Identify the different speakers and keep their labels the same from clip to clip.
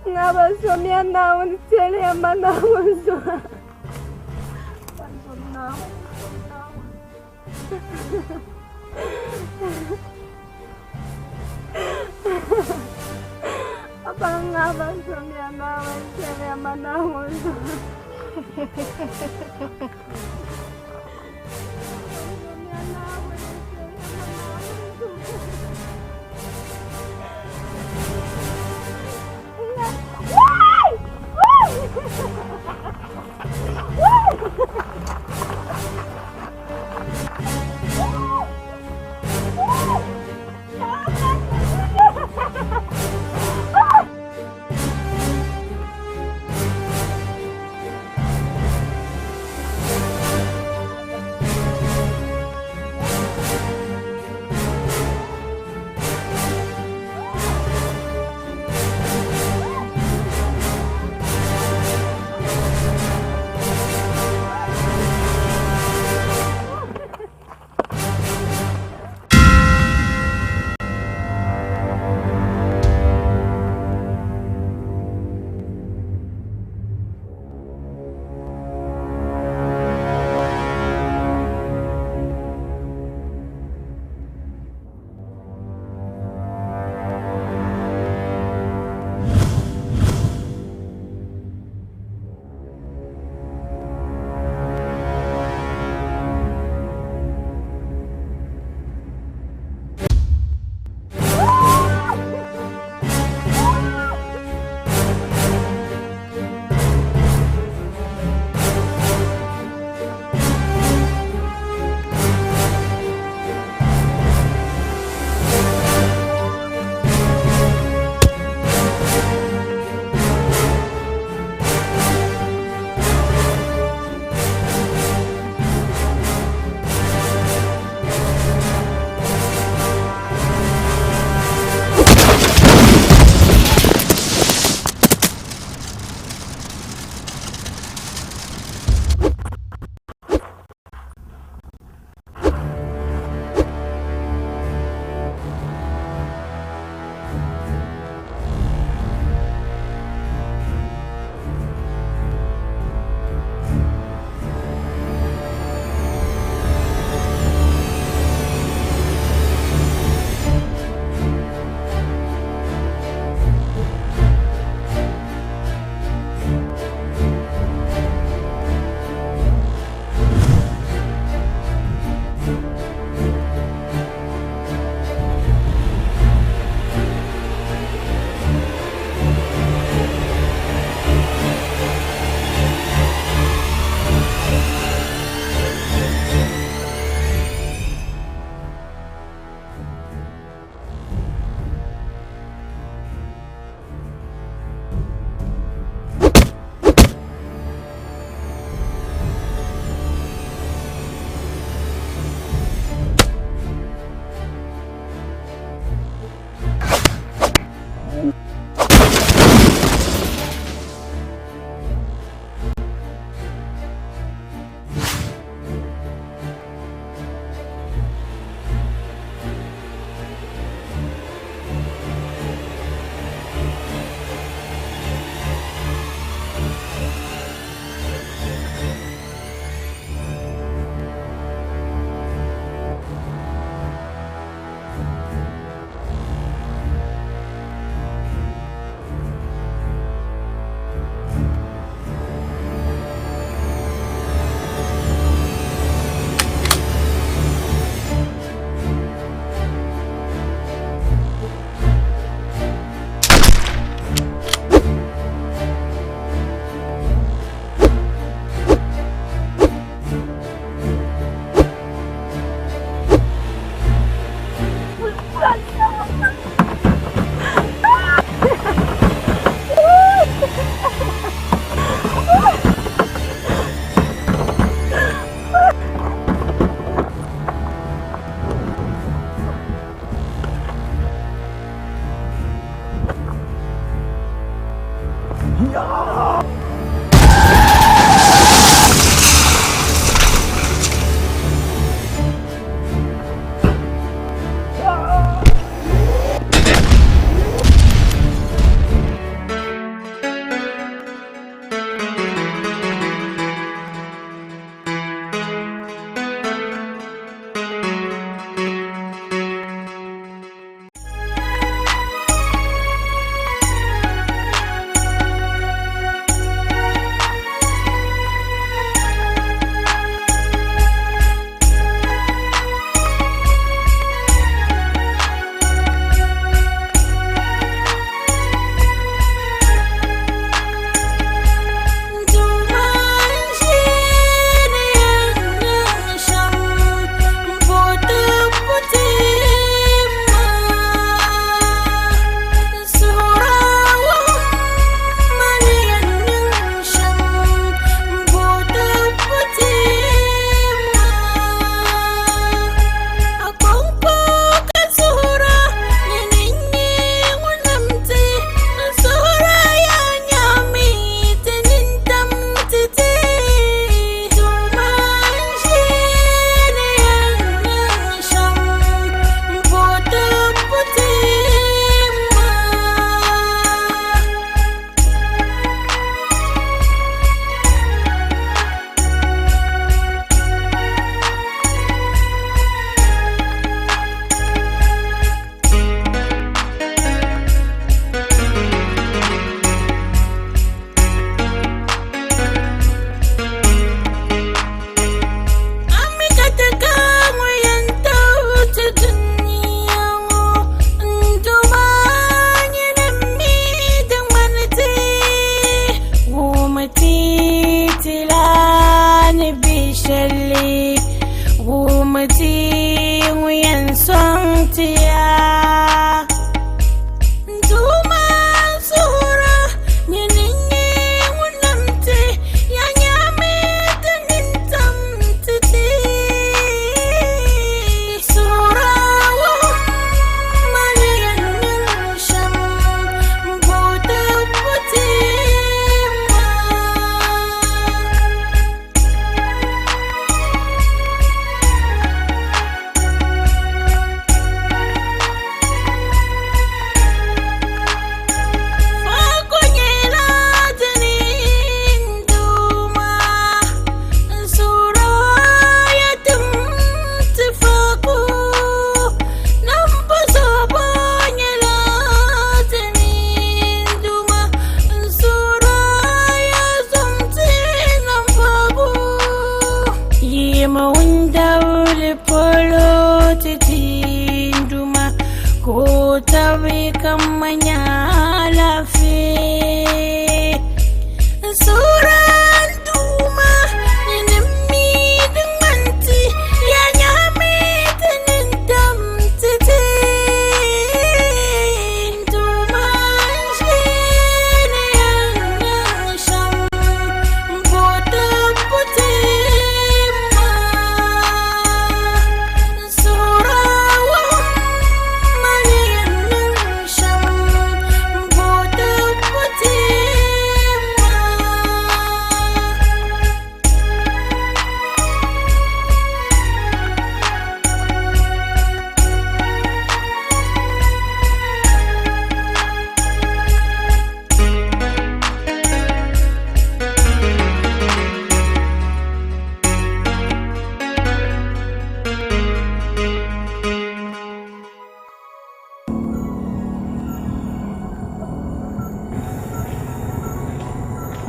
Speaker 1: Nga ba suami naon sila yang manawon so. Pansun na. Apa nga ba suami naon sila yang manawon so.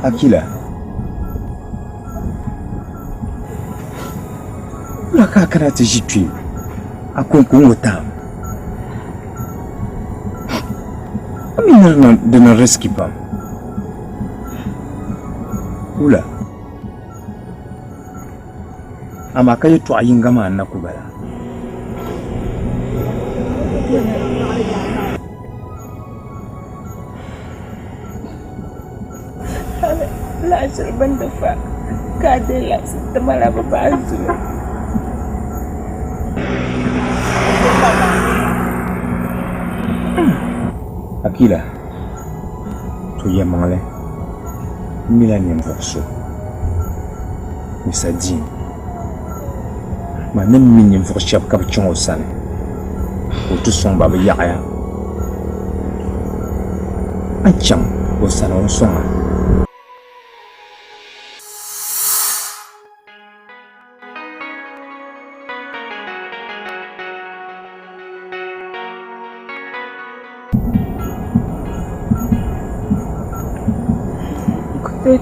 Speaker 2: Akila. Laka kana ta jitwi. Akon kun wata. Amina de na riski ba. Ula. Ama kai to ayin gama na ku bala.
Speaker 1: La serban dafa kadela sitamala babazu.
Speaker 2: Akila. To ye mangale. Millennium verso. Misa din. Ma nem minim verso ka chon osan. O to son baba yaaya. Acham osan on songa.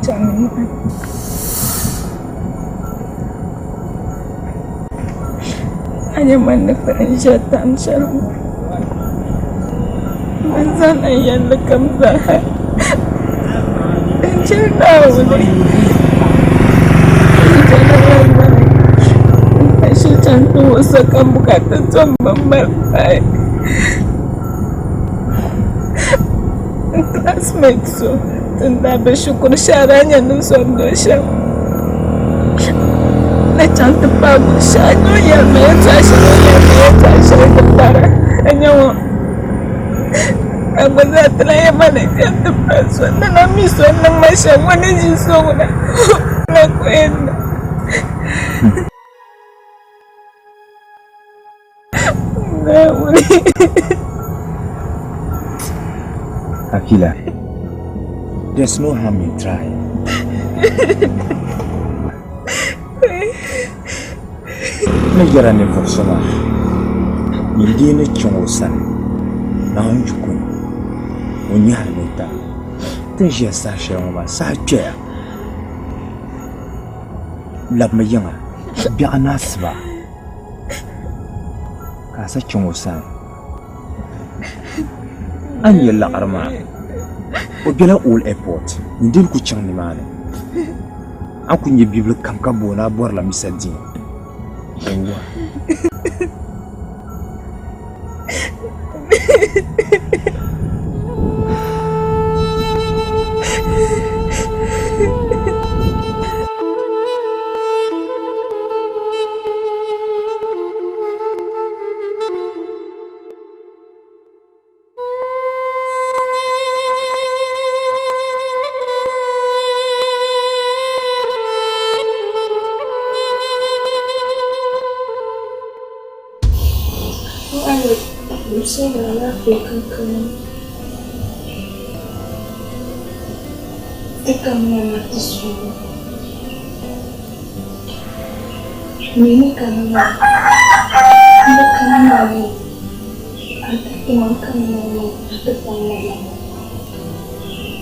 Speaker 1: Jangan hanya mendapat syaitan syarab manzan ayat lekam zahat dan tahu ni jangan mana syaitan tu usahakan berkata tuan membaik classmate so tentang bersyukur syaranya dan dosa. Na cantik bagus saja yang saya kepara hanya aku tak yang mana cantik pasal dalam misuan nang masya mana jisung na lakuin. Nah, boleh.
Speaker 2: Akila. There's no harm in trying. Najara ne forsona. Yindi ne chongo san. Na onjukun. Onya neta. Tenjia sa shema sa tya. Lab me yanga. Bi anasba. Ka sa chongo san. Anya la arma. Ogela all airport ndin ku chang ni mane aku nye bible kam ka bona bor la misadi ewa
Speaker 1: Saya adalah kekekalan. Tekan mengerti semua. Ini karena bukan malu. Ada teman kamu, ada teman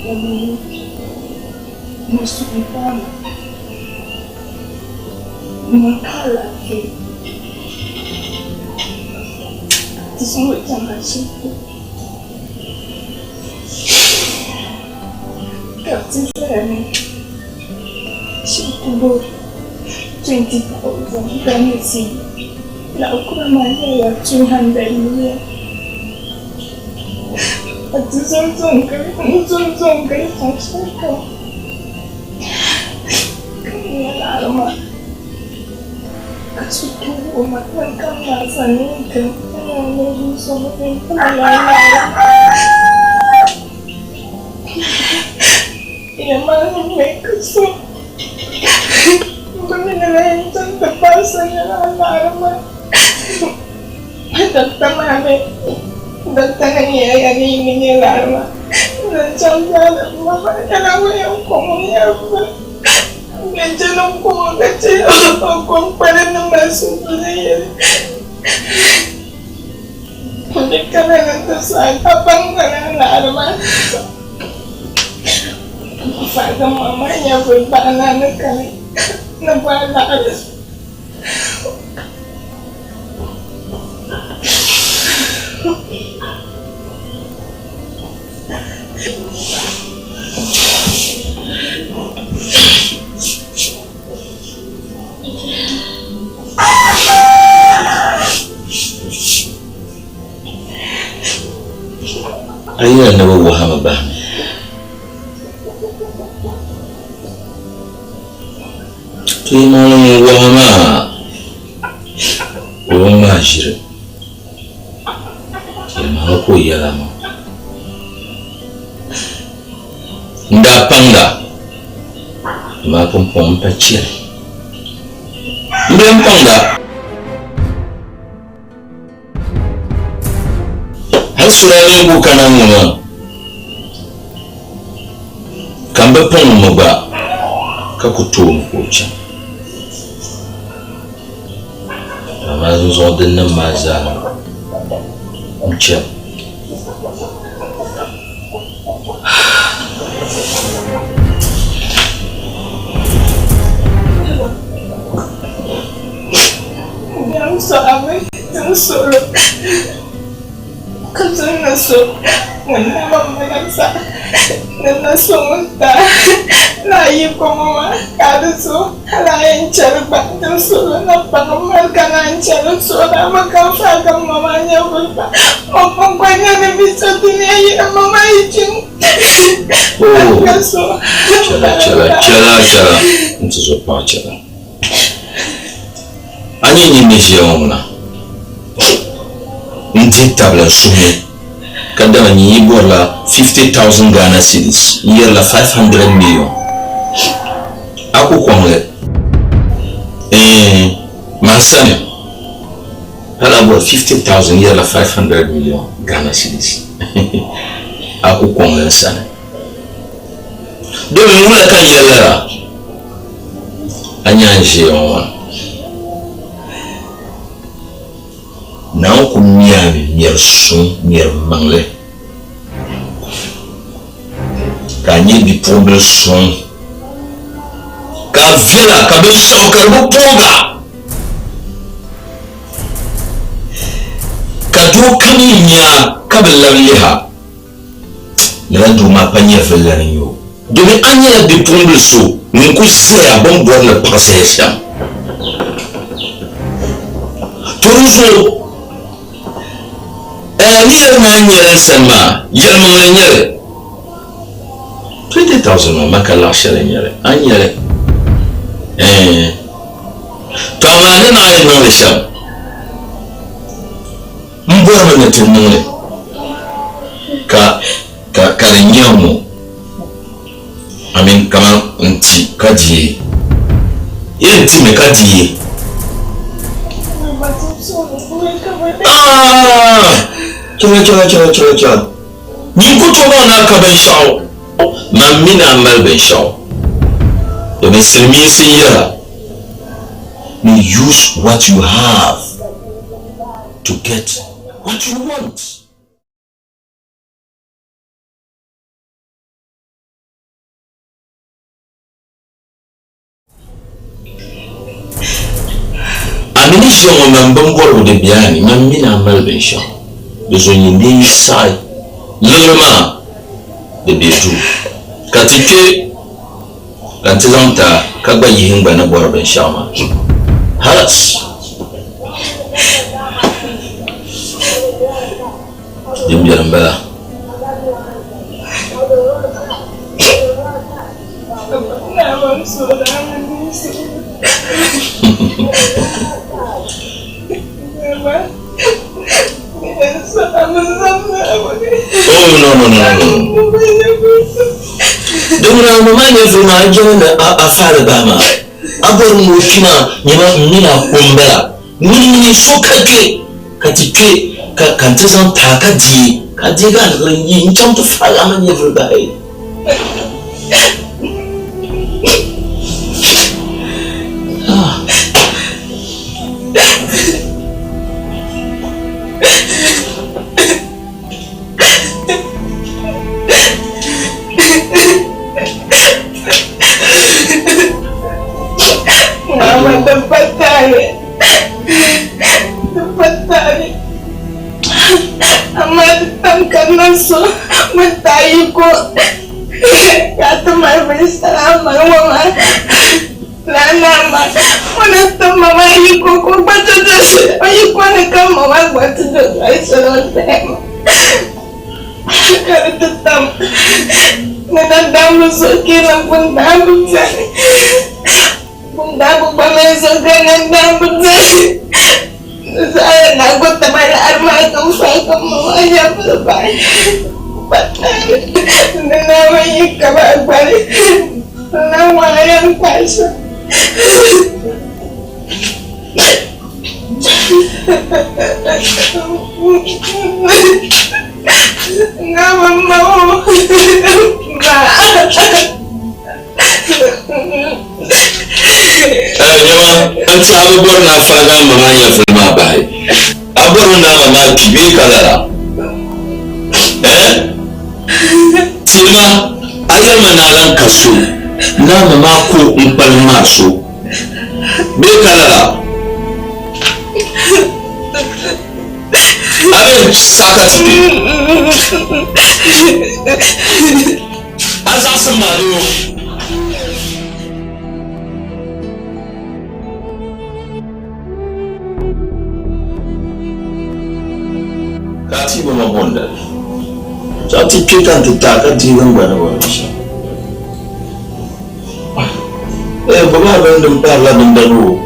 Speaker 1: yang masuk dalam makalah ke. Semua jangan situ. Tak sesuai. Situ bor 20,000 kami sih. Lalu ramai ya Tuhan dari dia. Aku zonzong kali sampai kau. Kami lama. Kasutu umat mereka masa ni ke. Menuju sama dengan ia mahu mereka so mengenai tentang bahasanya alarma datang kami datang yang ini alarma dan jangan mahu kalau yang komunya jangan komu kecil aku pada nama sudah Karena itu saat abang karena alarma faga mamanya berbana nekali nebala.
Speaker 3: Ayah nak waham abah. Tu mau waham orang majir. Dia mahu aku ia lama. Nda panda. Ma pom pacir. Nda panda. Hasilnya bukan nama. Kambe pon moba kakutum kucha. Amazo den namaza. Ucha.
Speaker 1: Yang suami, yang solo. Kasi naso, wala mamalagsa, na naso munta, layo ko mama, kada so, halayan charba, ng solo na pangamal ka na ang charot, so na magkafagang mama niya bulpa, mapangkwa niya na bisa tinayi ang mama itin. Kaso,
Speaker 3: Chala, itu sopa chala. Ani ni siya muna. Ndi tabla sumi kada ni bola 50,000 Ghana cedis year la 500 million aku kwamle masane hala bola 50,000 year la 500 million Ghana cedis aku kwamle sana do mula kan yalla anyanje on Now kumiami mier sun mier mangle kanye di problem sun ka vela ka be sokar bu poga ka do kami nya ka be lawiha la do ma panya vela yo do mi anya di problem so ni ku se a bon bon le procession toujours Niya nanyere sama yelmo nyere 20,000 no makala shele nyere anyere to amane na ayi no lesha mbora mane tunule ka nyamu amin kama nti kadie yenti me kadie Coba. Ni ko coba na ka ban shawo. Mamina mal ban shawo. Da musulmi sun yara. You use what you have to get what you want. Amini shawo man ban gwarbu da biyani mamina mal ban shawo. Besoin de sai lema de betu katike kantizanta kagba yihin bana borben shama halas dimjaran bala Oh no. Dona mamanya vuma jona afara bama. Abor mu kina nyama mina kumbela. Ni sokake katike kantazan takadi kadiga ngi nchamto fala manya vuma.
Speaker 1: Katumar bersalam mama. Lana ma. Mana tu mama ikut kau baca dosa. Ikut nak mama baca dosa. Salon tem. Kalau tetap menandang musuki lampun dalam jari. Bunda bukan mesok dengan bunda. Saya nakut teman armah kamu saya kamu aja berbaik. Patah. Namanya kabar balik. Nama yang palsu. Nggak mau.
Speaker 3: Jama, an ci abubuwar na faga mama ya filma bai. Abubuwar na mama kibe kalara. Silma, ayar manalan kaso. Na mama ko in palma so. Be kalara. Abin sakat ne. An za su mariyo. Kati ba mahonda. Sati kita titaka tigang bana ba siya. Baba ban dum parla dum daru.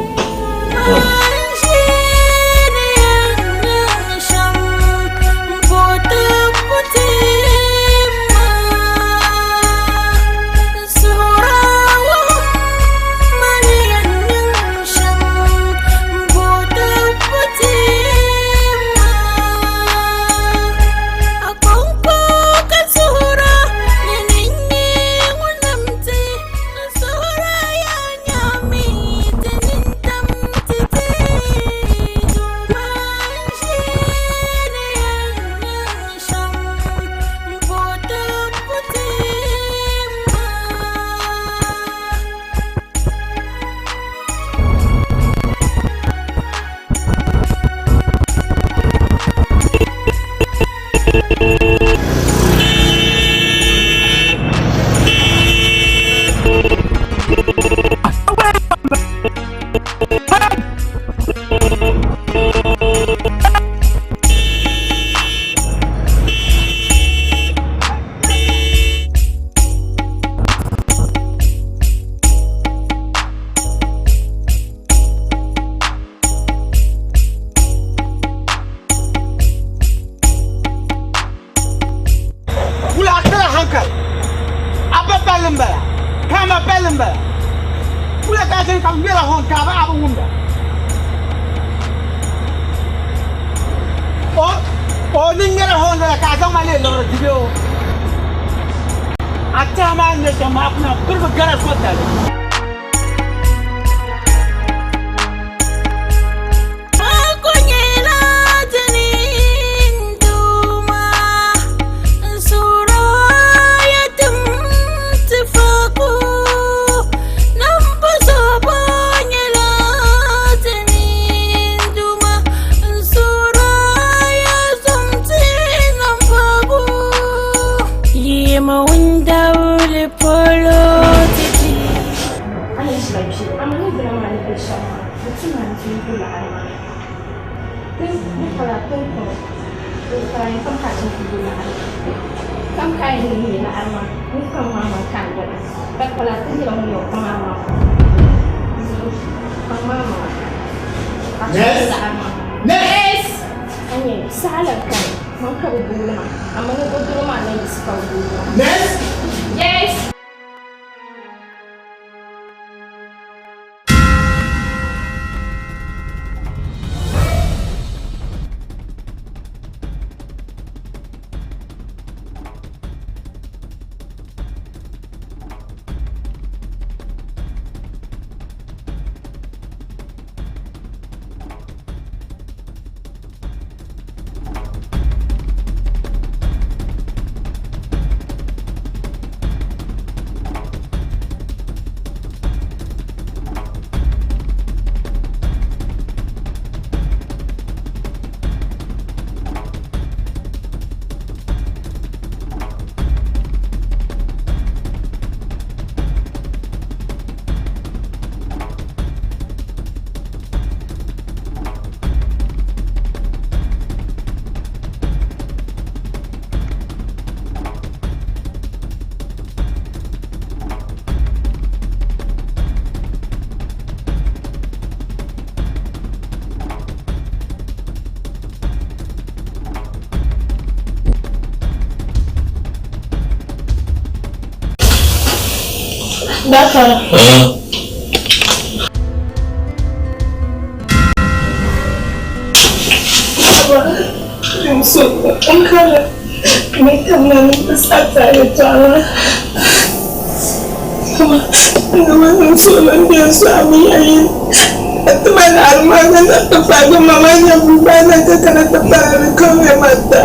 Speaker 1: D'accord.
Speaker 3: Hein?
Speaker 1: Je me souhaite encore, mais quand même, ça t'arrête toi là. Comment je me souhaite bien ça, mais teman alma na tapago mamanya bubana kana tapago kome mata.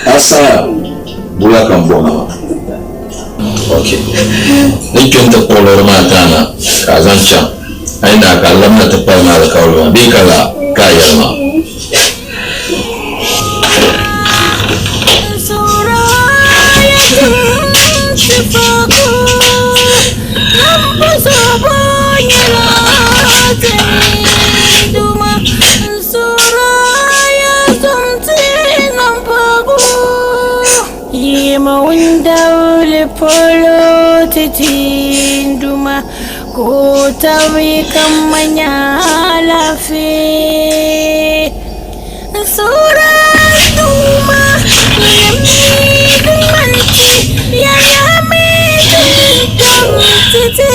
Speaker 3: Asaya. Bula kambona. Okay. Ni kyonta polo matana kazancha. Aina kalamna tapana da kawlo bi kala kayama.
Speaker 4: Polo titinduma kutawi kamanya lafi sura duma manti ya yami titi.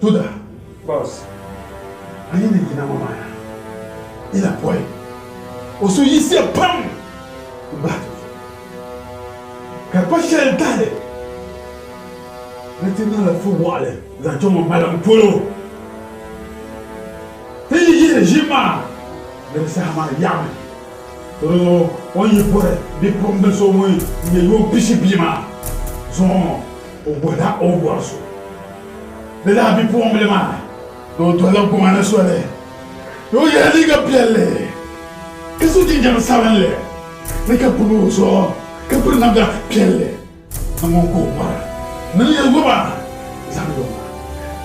Speaker 5: Tuda, boss. Rien n'est qui n'a maman. Il a poil. Au sous ici, pam! Bah. Car pas cher le tade. Maintenant, la fou wale. Nous avons madame Polo. T'es dit le gima. Le sama yam. On y pourrait. Des pommes de saumon. Mais yon pichi bima. Son. Au bois au bois. De la bi pour me ma do to la ko mana sole yo ya liga pielle que su di jam savanle ne ka pulu so ka pulu na da pielle amon ko para ne ya go ba zamdo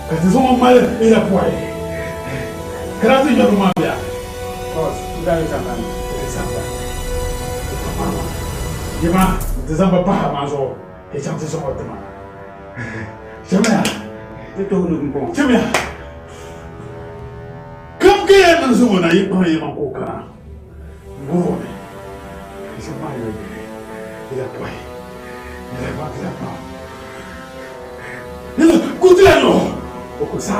Speaker 5: ka te so mal e la poai krati yo ma bia boss da ya kan samba mama yema de zamba pa ma zo e chanti so ko ma jamais Tiens, comme que nous avons eu un peu de coca, bon, c'est pas le il a poigné, il a battu la main. Il a coupé la main, au coup ça.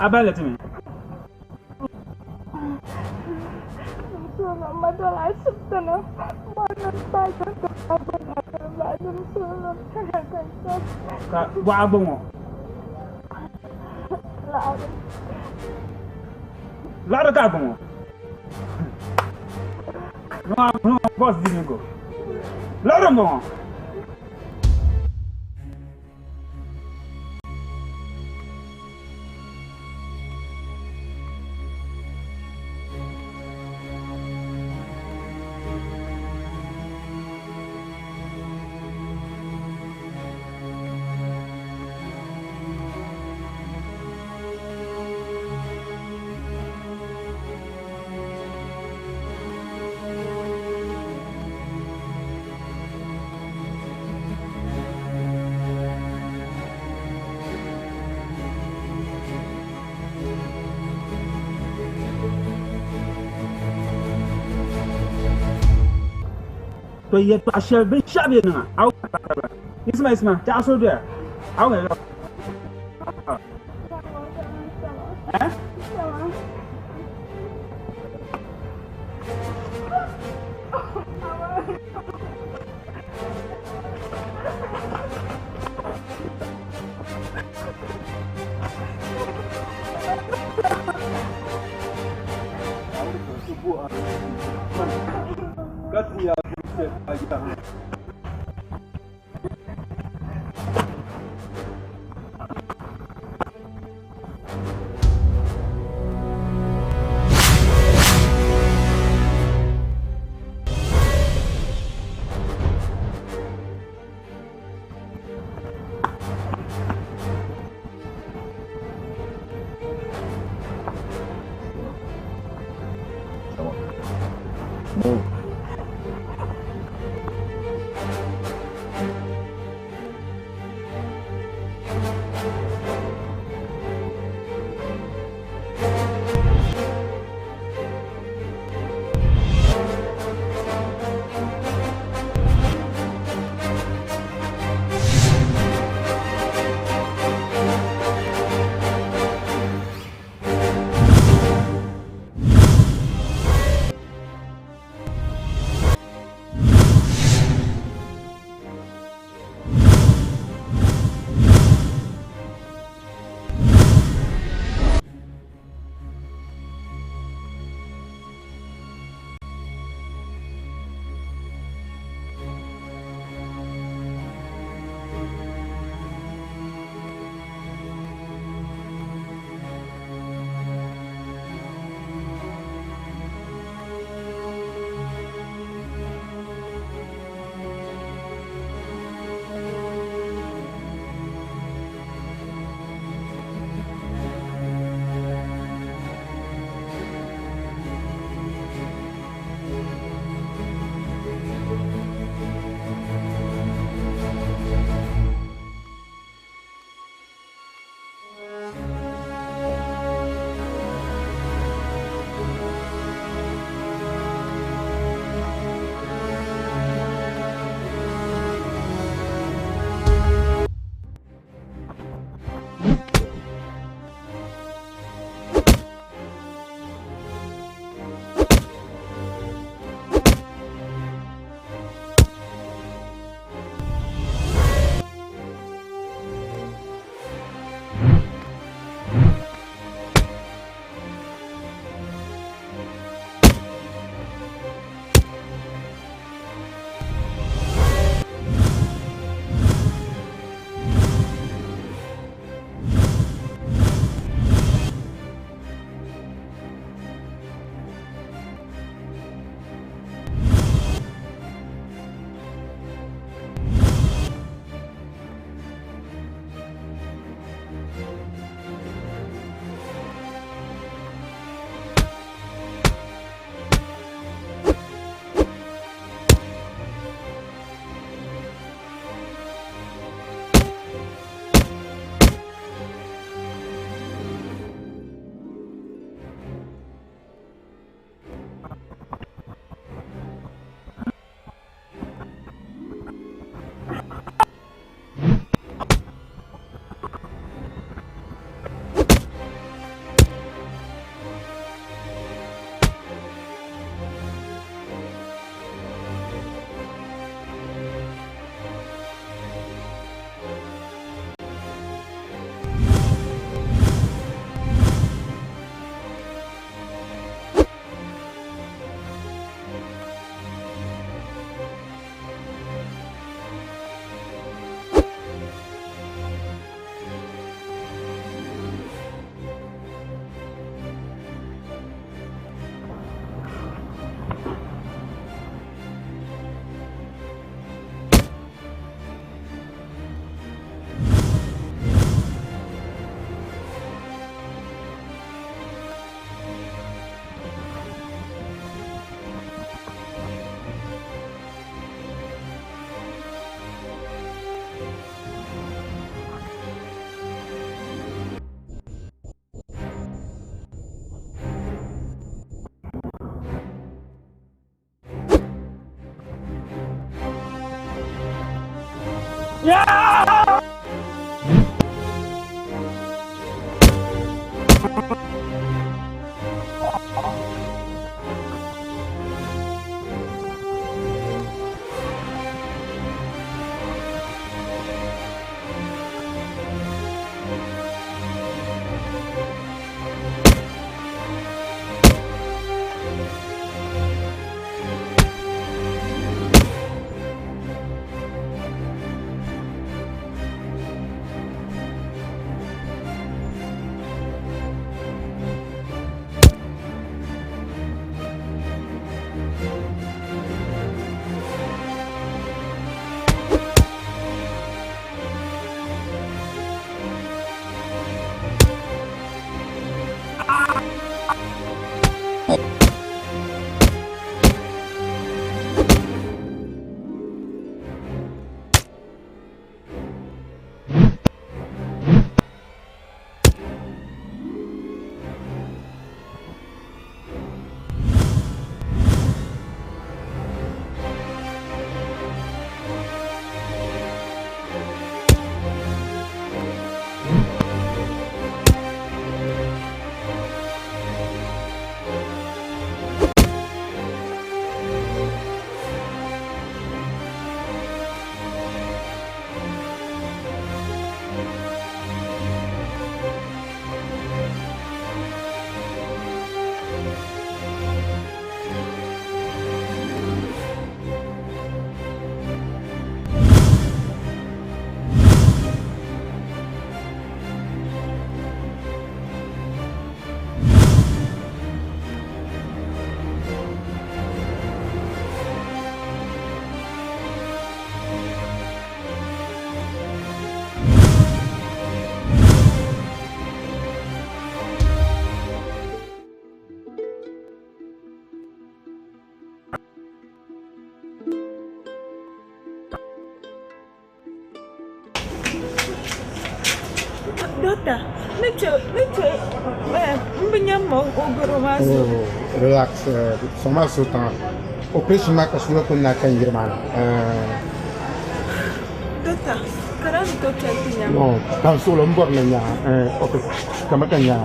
Speaker 6: Abala tu me. Buat abang mo. Lada ka abang mo. No boss di ko. Lada mo. to ye to ashel be shabe na aw isma ta so do aw he eh
Speaker 1: Dokter,
Speaker 7: relax, sama sultan. Operation maka sudah pun nak Jerman.
Speaker 1: Dokter, sekarang dokter punya.
Speaker 7: No, kan solo mbor nanya. Oke, kamu tanya.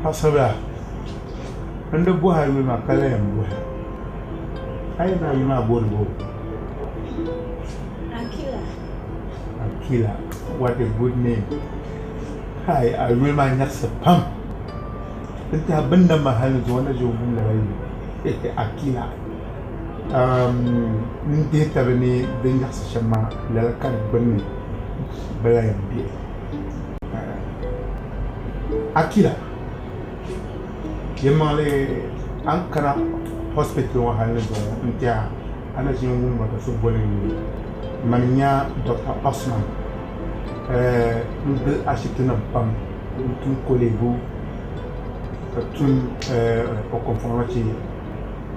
Speaker 7: Asabah, anda buah hari mana kala yang buah? Ayah nak lima borbo. Akila, what a good name. Hai, I will manyak sepam. Entah benda mahal zona jauh lagi. Akila. Nanti tabani dengar sesama lelaki benih belayar dia. Akila. Yemale ankara hospital wa halle do ntia ana jingu ma da so bolin manya Dr. Osman nde ashituna pam tun kolegu tun o conformati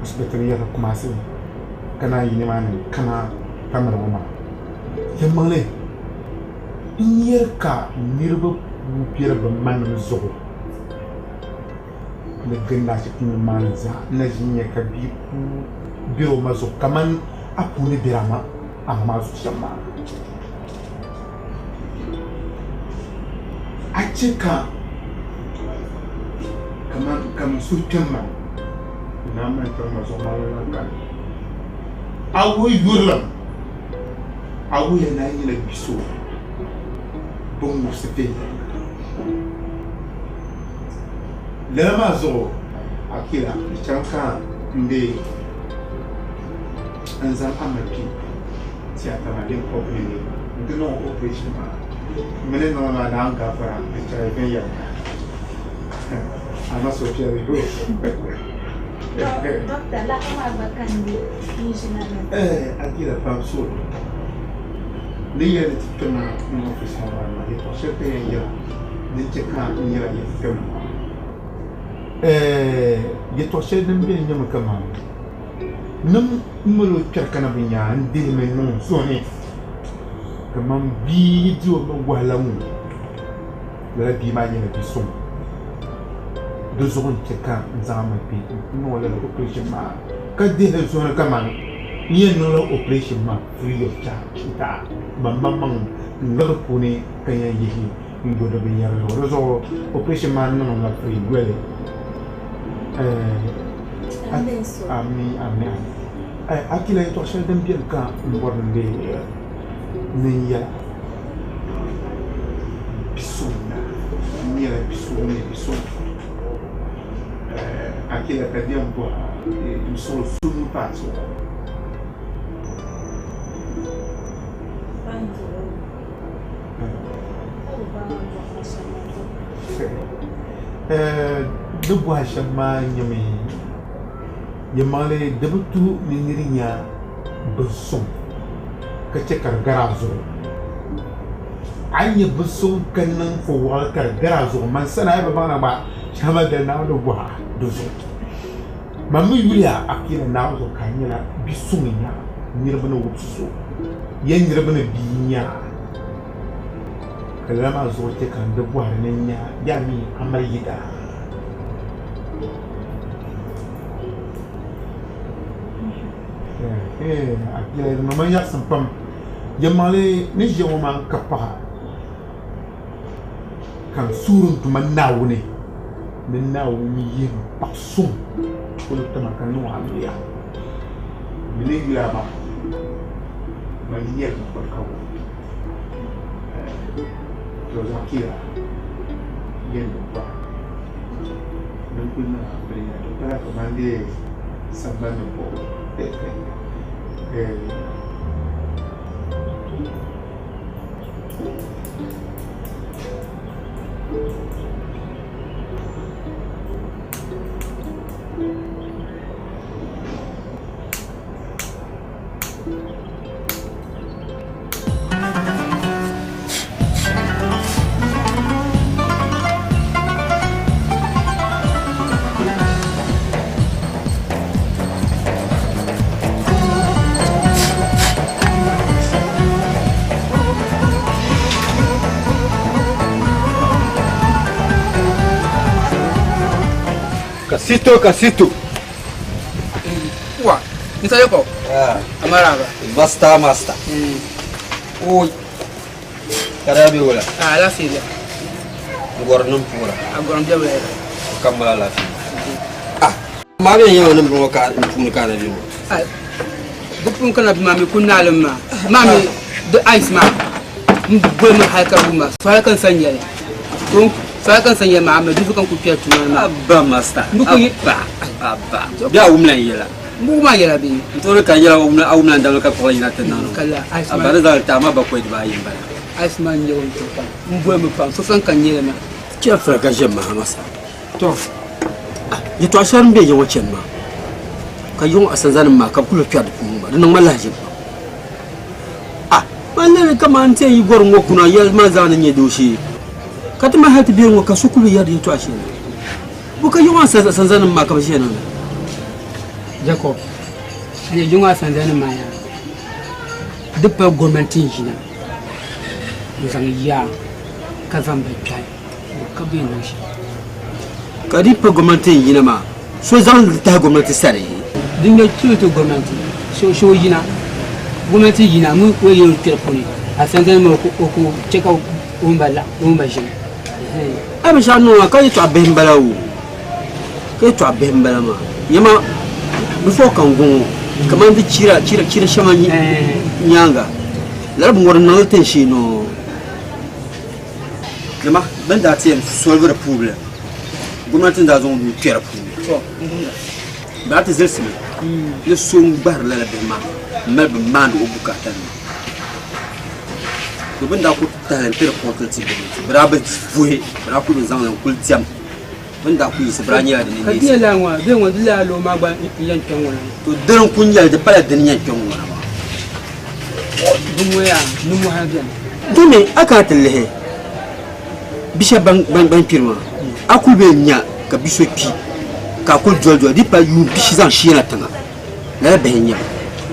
Speaker 7: hospital ya commencé kana yini mane kana kamar ma yemale iyerka nirba pira ba man zo le ganda cikin manza na jinya ka bi biro mazo kaman apune birama amma su shamma a cika kaman su temma na man ta mazo malala kan awu yurlam awu yana yi la biso bon mu sefe lama zo akila chanka nde anzan amaki tiata na den opening ndino operation ma Mene no na na ngafara echa even ya. Ana so pia wi.
Speaker 8: Doctor, la kama bakandi injina.
Speaker 7: Akila pa so. Ni ya tuna no ofisa na ni to shepe ya. Ni cheka ni ya kama. Ya to shepe ni nyama kama. Nam mulo charkana binya ndil men non soni. Kama bi dio mo wala mu. La bi ma nyina bi son. De zone cheka nzama pi no wala operation ma. Ka de zone kama ni no la operation ma free of charge ta. Mamma ngalo puni kanya yihi ndo do bi yara lo so operation ma no la free gwele. Ami. Akila itu saya dan biarkan orang dia niya pisuna niya pisuna. Akila perdi un po' il solo sul pazzo. Dubu hashama nyami yamale debutu minirinya besum kecekar garazo anya besum kanang fowal kar garazo man sana ba bana ba chama da na do wa dozo mamu yulia akira na do kanyela bisuminya nirbana wupso yen nirbana binya kalama zo te kan da buhar nanya yami amarida akila mama ya sampam yamale ni jewo man kapa kan surun tuma nawune min nawuni yin pasum ko tama kan no aliya mini gila ba man yin ko kawo to akila yin ba dan kuna berinya para komande samban po
Speaker 9: Kasito.
Speaker 10: Wah, ini saya kok. Amara apa?
Speaker 9: Master. Oi. Karabi wala.
Speaker 10: La fila.
Speaker 9: Gornum pura.
Speaker 10: Agora dia boleh.
Speaker 9: Kamala la fi. Mami yang nam mo ka pun kana bi.
Speaker 10: Bupun kana bi mami kunna lamma. Mami the ice ma. Mbwe mu halka buma. Fara kan sanya ne. Saya kan sanya Muhammad itu kan kupiah cuma
Speaker 9: abba master abba dia umna yela
Speaker 10: muma yela bi
Speaker 9: ntore kan yela umna ndalo ka ko ina tenano
Speaker 10: kala
Speaker 9: abba da tama ba ko ba yimba
Speaker 10: asman yewon to kan mbwe mu fa so san kan yela na
Speaker 9: ki afra ka jemma master to ya to ashar mbe yawo chenma ka yon asan zanin ma ka kula fiya da kuma dan malaji wannan kaman sai yi gor ngokuna yel ma zanin ye doshi katuma hati biyan wa kasukulu yadi to ashe buka yunwa sanzanin ma ka bashe nan
Speaker 10: Jacob ne yunwa sanzanin ma ya dubba gwamnatin shi na zan ya ka zan bai kai ka bi nan shi
Speaker 9: ka dipa gwamnatin yi na ma so zan ta gwamnati sare
Speaker 10: din ne to gwamnati so yi na gwamnati yi na mu ko yi telefoni a sanzanin ma ko check out umbala shi
Speaker 9: Abi shanu ka yitu abembala wu. Ka yitu abembala ma. Yama before kan gungu kaman di chira shama nyanga. Lar bu ngorna noten shi no. Yama banda tiem solve the problem. Gwamnatin da zon du kera problem. So, ba ta zelsime. Ne so bar la be ma. Ma be man o bukatan. to ben da ku talentere portal ti bra ba fuhe bra ku zan nan kul tiam ben da ku yi bra nya da ne
Speaker 10: ka la wa be wa dila lo ma ba yan kan wala
Speaker 9: to daren kun ya da pala da yan kan wala
Speaker 10: dum waya num ha biyan
Speaker 9: dole aka tallahe bisha ban firma akul be nya ka biso pi ka kul jojo di pa yu bishi zan shi na tanga la be nya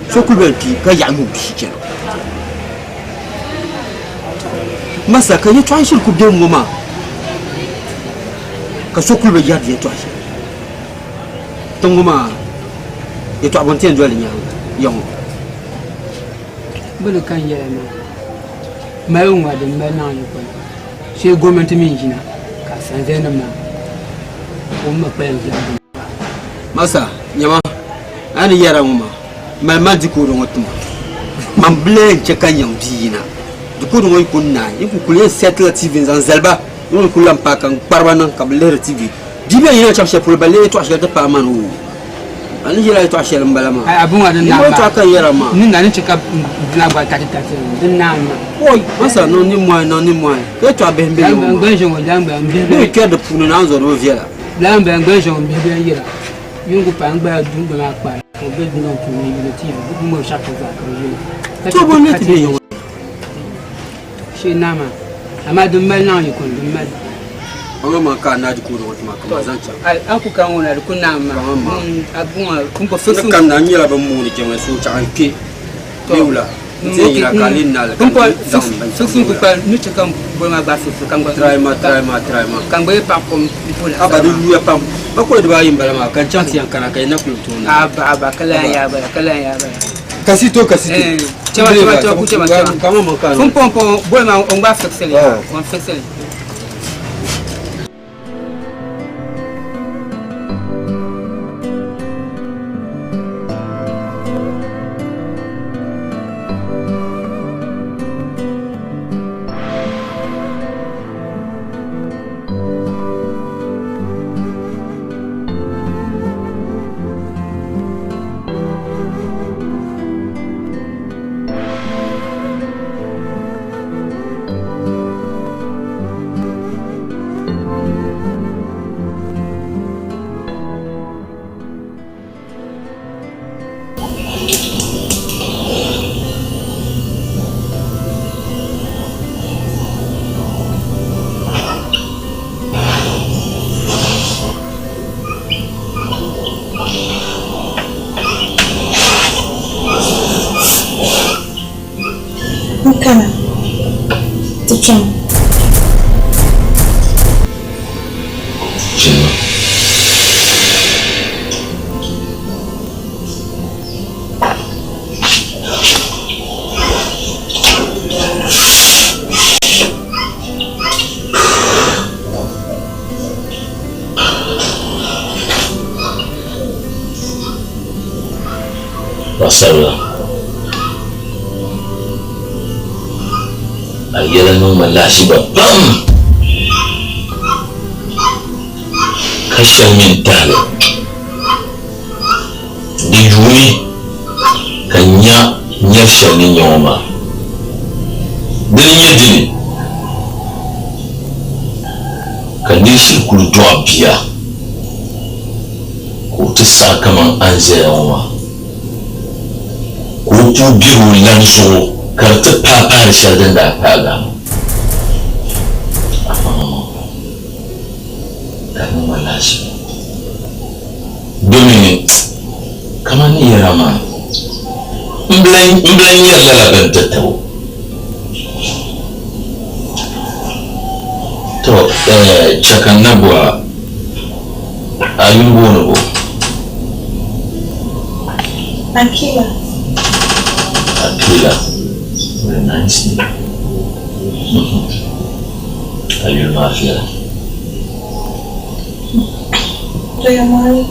Speaker 9: so kul be pi ka ya yu bishi kenan masa ka yi twan shir ku de mu ma ka so kul be ya di to shi tongo ma e to abon ten joli nya yong
Speaker 10: bulu kan yela ma mai wa da mai na yi ko sai gwamnati min jina ka san zai nan ma kuma bayan zai
Speaker 9: masa nyama ani yara mu ma ma di ko don wato man blen che kan yam dina di ko don ko na yi ku kule settle tv zan zalba non ku lam pa kan parwana ka bler tv di be yana chapche pour balé to acheta pa man o ani yara to achela mbalama
Speaker 10: ai abun wa dan na ba
Speaker 9: to kan yara ma
Speaker 10: nin ga ni cheka na ba ta din na ma
Speaker 9: oi masa non ni moi que to abembe yo
Speaker 10: ngban jongo jamba mbe
Speaker 9: ni ke de pour na zo do viela
Speaker 10: lamba ngban jongo mbe yira yungu pa ngba du ba pa ko be du non to ni le tv bu mo chaque za ko yo
Speaker 9: to bon net be yo
Speaker 10: shi nama amma dum mal na yi kun dum mal
Speaker 9: anga ma ka na di ko do ma ka zancha
Speaker 10: ai aku kan wona da kun nama abun kun ko fesu
Speaker 9: kan na nyela ba mu ni ke ma so cha ke leula c'est la kalina la
Speaker 10: kun ko fesu ku pa ni te kan bo ma ba fesu kan ba
Speaker 9: try ma
Speaker 10: kan ba pa ko pour la
Speaker 9: aba du ya pam ba ko de ba yim bala ma kan chanti yan kana kai na ku to na
Speaker 10: aba kala ya ba
Speaker 9: kasito chama ku chama kama ma kan
Speaker 10: kun pon bo ma on ba fesu on fesu
Speaker 8: Kana tucham
Speaker 3: Basara ayala no malashi ba bam kashan mental di juri kanya nyasha ni nyoma dinin dini kanishi kulto biya ko ta sakaman an zayawa ko ku biyu lanso karta papa da shardin da aka gano ɗanin malashi domin kamar ni yara ma mblan yin lalaban tattau to cakan nabuwa ayun bono
Speaker 8: Akila
Speaker 3: very nice. Are you not here?
Speaker 8: Rayamari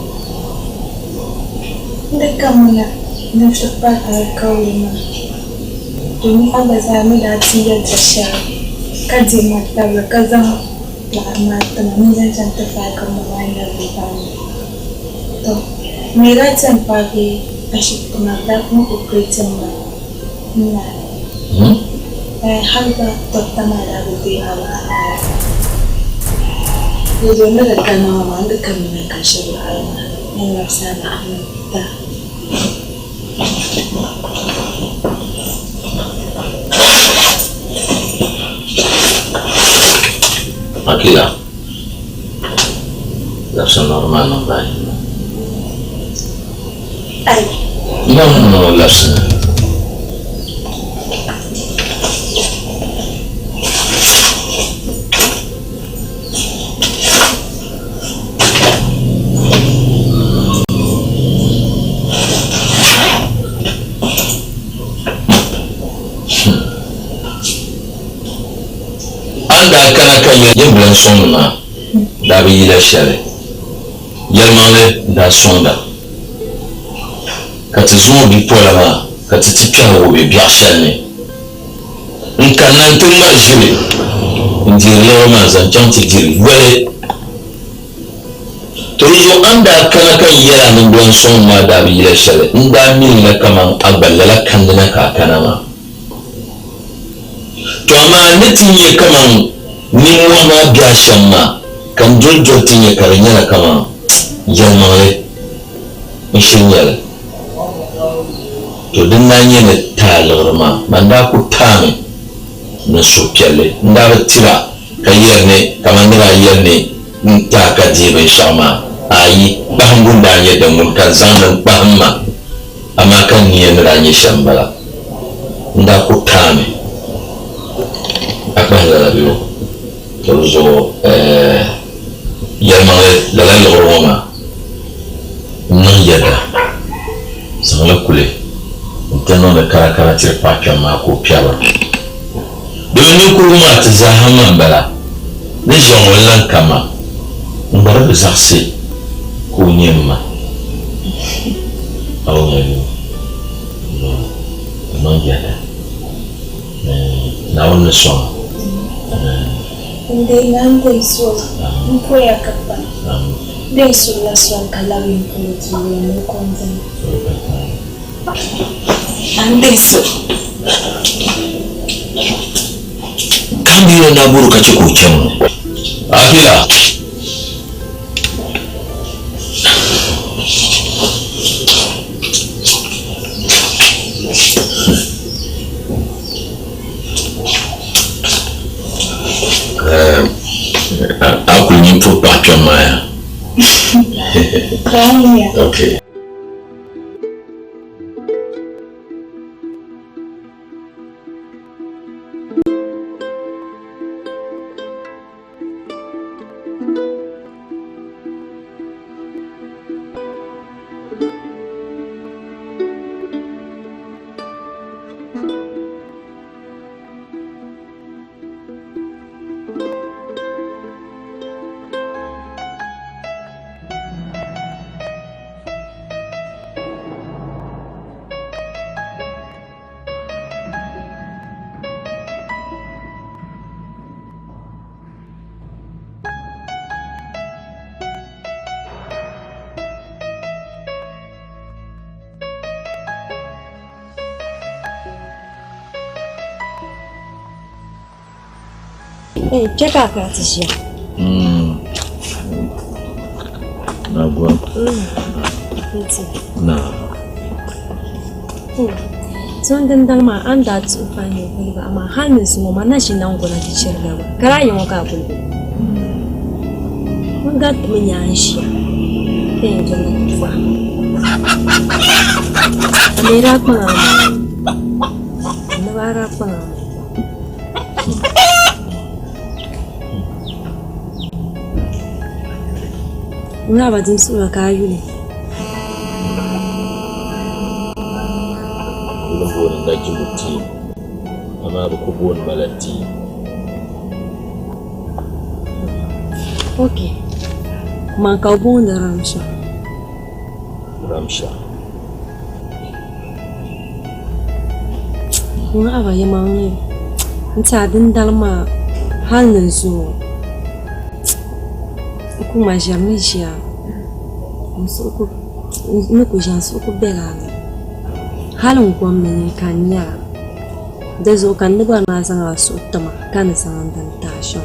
Speaker 8: Dekamuna Nafshapaka Kaulima Dumi Abazami Latia Tasha Kadimata Kazam Lamata Mizan Santafaka Mawanda Vipani To Mira Tempaki Ashikuna Black Muku Kritima Halba tottama da gobe na ba. Yanzu na da kana ma da kan mai kashin rayuwa. Ina sana ta.
Speaker 3: Akila. C'est normal, non, bye. Non, laisse. Anda kana kan yin son na da bi la shari yalmane da sonda ka ti zo bi pola ma ka ti pia wo be bia shane nka nan to ma jiri ndi le ma zan chan ti jiri wele to yo anda kana kan yara nan don son ma da bi la shari nda mi la kaman agballa kan na ka kana ma to amma natin kaman ni wana biya shamma kan jojjotin ya karanya kama yamare inshinyal to din nan yana talarma banda ku tame na sopyale ndara tira kayar ne kaman dira yar ne ta ka jibe shama ayi bahangun da ya da mun kan zanan bahamma amma kan ni yana ranye shambala nda ku tame akban da biyo tozo yalmare lalai loroma nan yada sangla kule ntano da kara tirpa kama ko piaba domin kuma ta zahama bala ne jon wallan kama ngara bizarse ko nyemma awon nan yada na wannan son
Speaker 8: Hindi nanti so, mpo ya kapa. Dei sulla sua calabria politico no conten. Andeso.
Speaker 3: Kambira na buru kace ko kyan. Akila. Aku nyimpo pakai maya. Okay.
Speaker 11: check out this year.
Speaker 3: Na gua. Na.
Speaker 11: So dan ma anda tu fani ba amma halin su ma na shi nan gona ta cirga ba. Kara yin waka kullu. Mun ga mun ya shi. Kai yanzu na tufa. Amira pa. Na bara pa. Una ba din sura kayu ne.
Speaker 3: Kullum buwan da ki mutti amma ba ku buwan malatti.
Speaker 11: Okay. Man ka buwan da ramsha.
Speaker 3: Ramsha.
Speaker 11: Una ba yama ne. Nta din dalma halin su. Kuma jamija musuku nuku jansu ku belala halin gwamnati kanya da zo kan ba na san su tama kan san dan tashin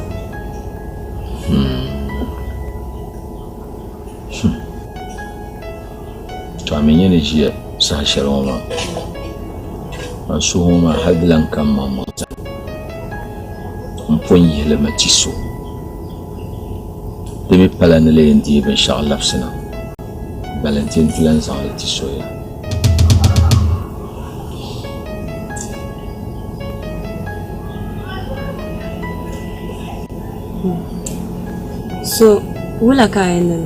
Speaker 3: to amin yana jiya sa sharoma masu homa hadlan kan mamata mpon yele matiso demi pala ne le ndi ben shalaf sina Valentine Tilan sans le tiso ya
Speaker 11: so wula kayan nan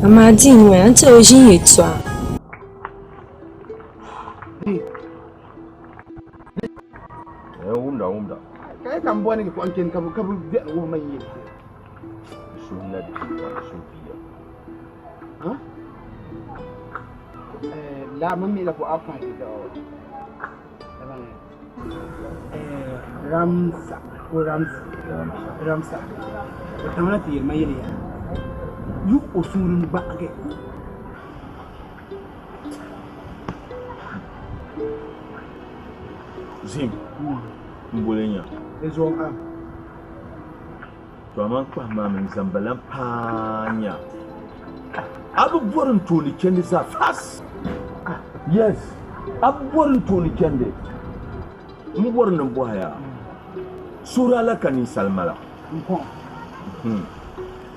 Speaker 11: amma jin wai an ce shi ne tsuwa
Speaker 2: umda
Speaker 9: kai kan bo ne ko an ken kabu de wo man yi
Speaker 2: sunna da sufiya
Speaker 9: ha la mun mi la ko afa da ramsa tamana ti mai yi yu usulun ba ake
Speaker 2: Zim mbolenya
Speaker 9: ezo am
Speaker 2: to man kwa mamin zambalan panya abubuwan toni kende za fas yes abubuwan toni kende mbor nan boya sura la kanin salmala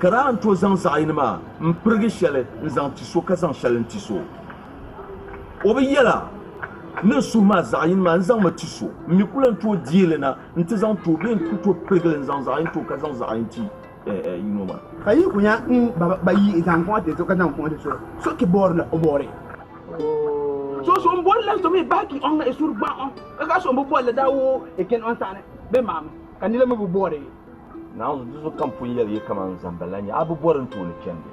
Speaker 2: kara to zan sa'in ma mpirgi shele zan tiso ka zan shelen tiso obiyala ne suma zayin ma zan ma tiso mi kulan to diele na nti zan to ben to pirgi zan zayin to ka zan zayin ti ma
Speaker 9: kayi kunya ba yi zan ko te to ka zan ko te so ki bor la obore so mbor la to me baki on na sur ba on ka so mbor la dawo e ken on tane be mam kanila mo bore
Speaker 2: na zo kampun yel kaman zambalanya abubuwan toni kende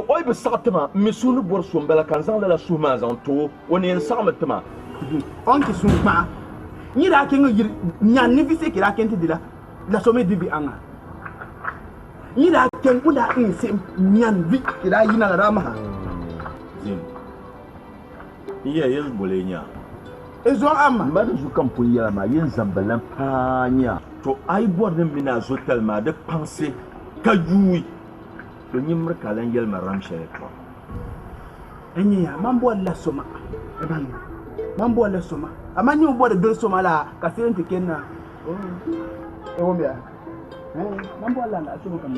Speaker 2: oy be satma misunu bor sombela kan zan la suma zan to woni en samatma
Speaker 9: on ki suma ni ra ken yir nyan ni vise ki ra ken tidila la some dibi anga ni ra ken uda in se nyan vi ki ra yina la rama
Speaker 2: zim iya yel bolenya
Speaker 9: ezo amma
Speaker 2: mbadu zu kampun yela ma yin zambalan panya to ai bordin mina zo telma de penser ka juwi to nyimr kalan yel maram shere ko
Speaker 9: enya mambo la soma eban mambo la soma ama nyi bo de soma la ka sente kenna e wo mia mambo la na soma kam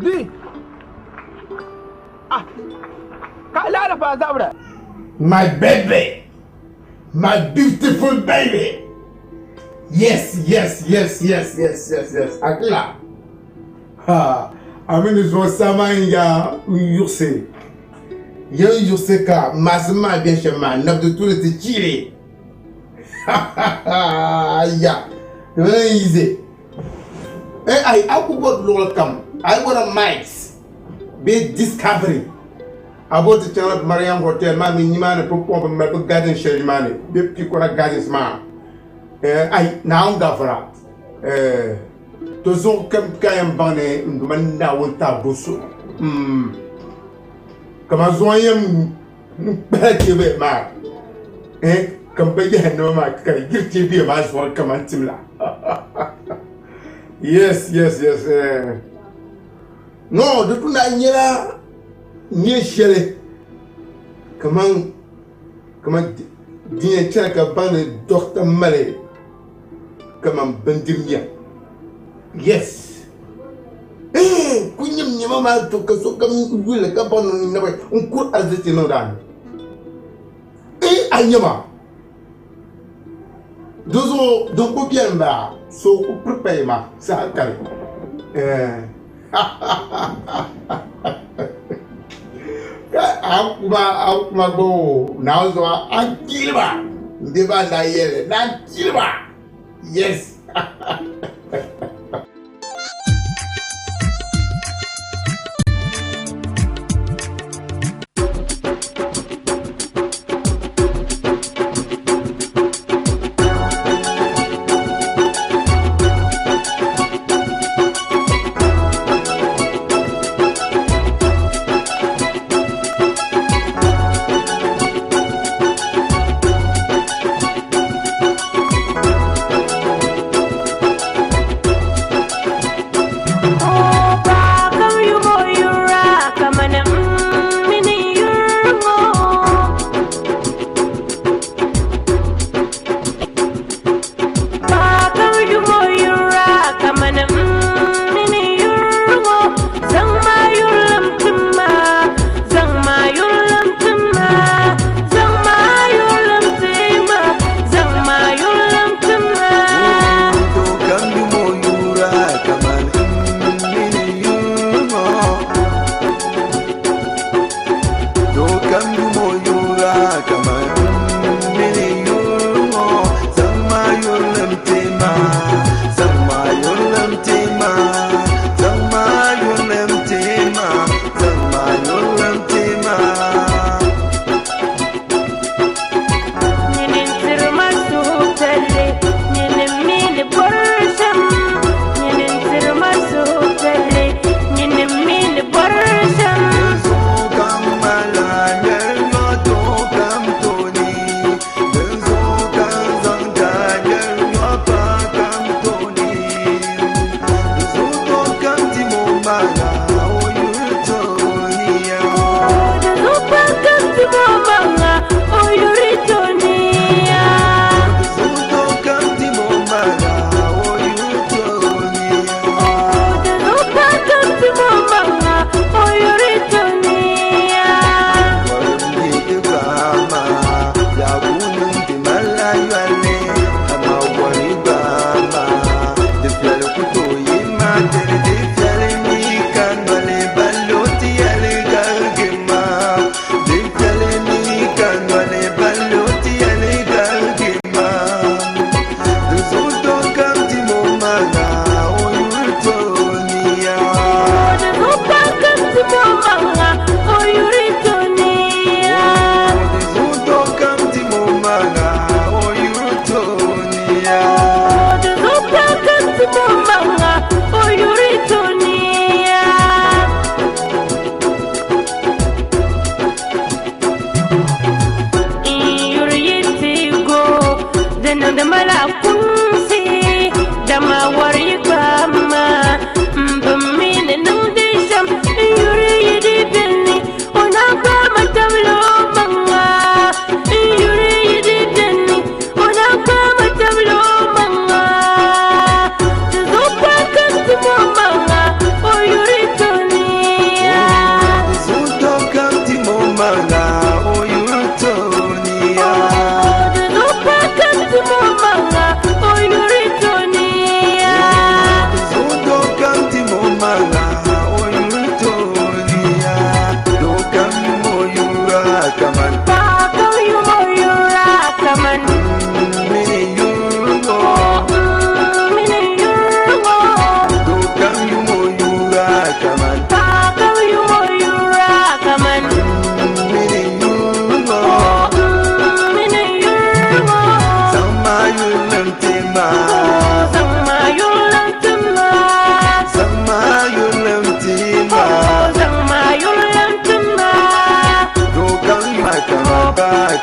Speaker 9: di ka la la fa zabra
Speaker 7: My baby, my beautiful baby. Yes. Akila. Amin zo samanya yurse. Yo yurse ka masma bien chema nab de tout le tiré. Ya. Very easy. I could go come. I want a mics. Big discovery. About the channel Mariam Hotel, Mammy Niman, Pop, and my garden shell money. The people are gardens, ma. I now gafra. Those all come Kayan Bonnet and the man now won't have Busso. Come as I am better with ma. Come back, no, my guilty be a man's welcome until. Yes. No, the Punanya. Nye shele kaman dinya chaka bane Dr. Male kaman bandimya yes kunyim nyama ma to kaso kam wile ka bono ni nabe unkur azati no dan anyama dozo donc bien ba so ku prepare ma sa kare Akuma go now so akilba deba na yele na kilba. Yes.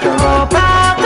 Speaker 4: Come on,